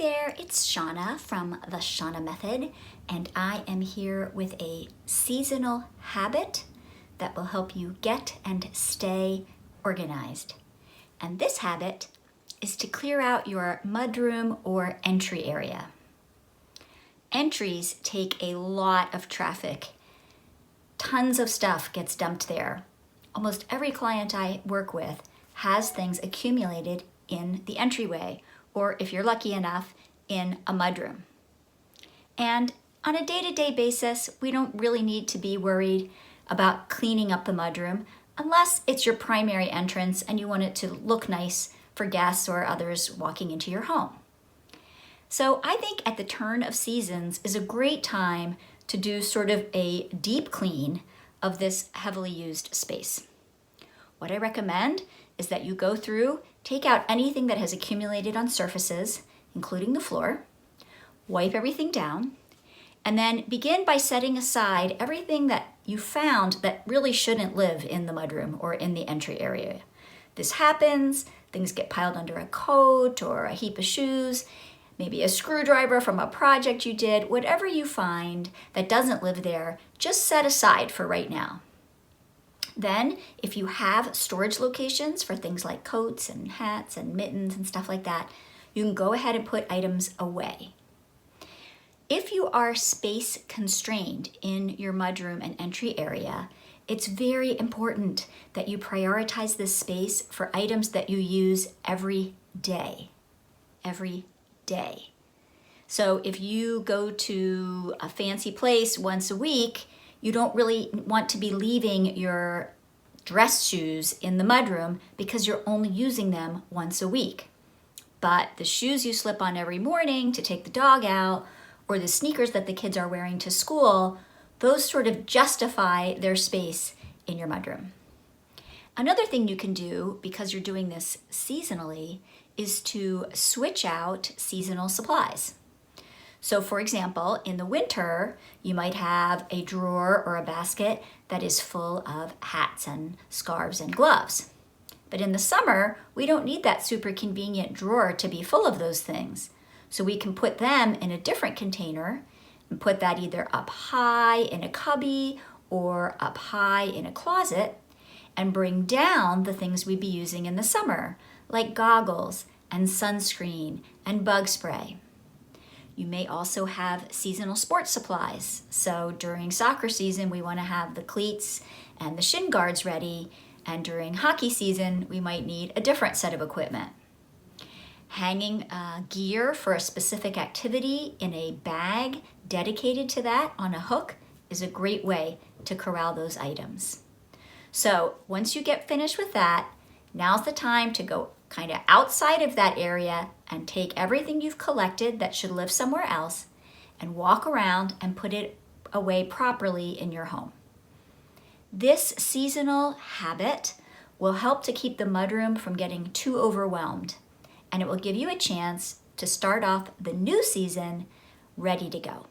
there, it's Seana from the Seana Method, and I am here with a seasonal habit that will help you get and stay organized. And this habit is to clear out your mudroom or entry area. Entries take a lot of traffic. Tons of stuff gets dumped there. Almost every client I work with has things accumulated in the entryway, or if you're lucky enough, in a mudroom. And on a day-to-day basis, we don't really need to be worried about cleaning up the mudroom unless it's your primary entrance and you want it to look nice for guests or others walking into your home. So I think at the turn of seasons is a great time to do sort of a deep clean of this heavily used space. What I recommend is that you go through, take out anything that has accumulated on surfaces, including the floor, wipe everything down, and then begin by setting aside everything that you found that really shouldn't live in the mudroom or in the entry area. This happens, things get piled under a coat or a heap of shoes, maybe a screwdriver from a project you did. Whatever you find that doesn't live there, just set aside for right now. Then, if you have storage locations for things like coats and hats and mittens and stuff like that, you can go ahead and put items away. If you are space constrained in your mudroom and entry area, it's very important that you prioritize this space for items that you use every day. Every day. So if you go to a fancy place once a week, you don't really want to be leaving your dress shoes in the mudroom because you're only using them once a week. But the shoes you slip on every morning to take the dog out, or the sneakers that the kids are wearing to school, those sort of justify their space in your mudroom. Another thing you can do, because you're doing this seasonally, is to switch out seasonal supplies. So for example, in the winter, you might have a drawer or a basket that is full of hats and scarves and gloves. But in the summer, we don't need that super convenient drawer to be full of those things. So we can put them in a different container and put that either up high in a cubby or up high in a closet and bring down the things we'd be using in the summer, like goggles and sunscreen and bug spray. You may also have seasonal sports supplies. So during soccer season, we want to have the cleats and the shin guards ready. And during hockey season, we might need a different set of equipment. Hanging gear for a specific activity in a bag dedicated to that on a hook is a great way to corral those items. So once you get finished with that, now's the time to go kind of outside of that area and take everything you've collected that should live somewhere else and walk around and put it away properly in your home. This seasonal habit will help to keep the mudroom from getting too overwhelmed, and it will give you a chance to start off the new season ready to go.